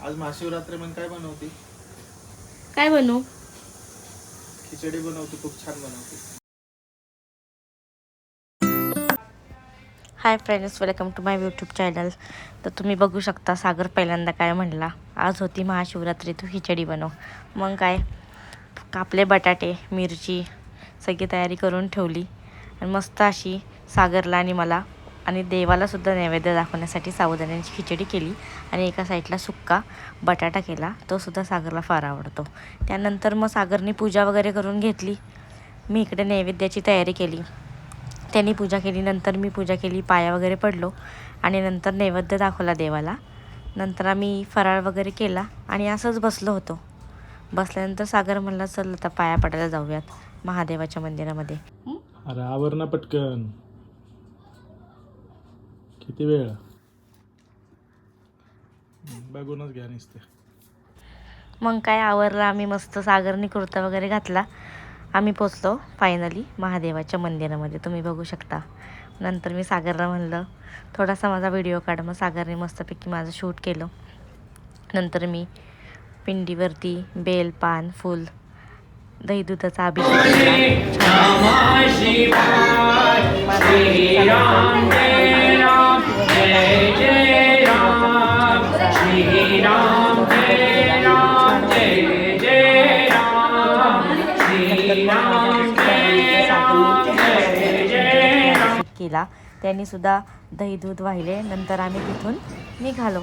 आज महाशिवरात्री मग काय बनवते? काय बनवू? खिचडी बनवते, खूप छान बनवते. Hi friends, welcome to my YouTube channel. तर तुम्ही बघू शकता सागर पहिल्यांदा काय म्हणला, आज होती महाशिवरात्री, तू खिचडी बनव. मग काय, कापले बटाटे, मिरची सगळी तयारी करून ठेवली आणि मस्त अशी सागरला आणि मला आणि देवालासुद्धा नैवेद्य दाखवण्यासाठी साबुदाण्याची खिचडी केली. आणि एका साईडला सुक्का बटाटा केला, तो सुद्धा सागरला फार आवडतो. त्यानंतर मग सागरने पूजा वगैरे करून घेतली. मी इकडे नैवेद्याची तयारी केली. त्यांनी पूजा केली, नंतर मी पूजा केली, पाया वगैरे पडलो आणि नंतर नैवेद्य दाखवला देवाला. नंतर आम्ही फराळ वगैरे केला आणि असंच बसलो होतो. बसल्यानंतर सागर म्हणला, चल आता पाया पडायला जाऊयात महादेवाच्या मंदिरामध्ये. अरे आवर ना पटकन, किती वेळ बघूनच घ्या नुसते. मग काय आवरलं आम्ही, मस्त सागरनी कुर्ता वगैरे घातला. आम्ही पोचलो फायनली महादेवाच्या मंदिरामध्ये, तुम्ही बघू शकता. नंतर मी सागरला म्हणलं थोडासा माझा व्हिडिओ काढ. मग सागरने मस्तपैकी माझं शूट केलं. नंतर मी पिंडीवरती बेल, पान, फूल, दही दुधाचा अभिषेक केला. त्यांनी सुद्धा दही दूध वाहिले. नंतर आम्ही तिथून निघालो.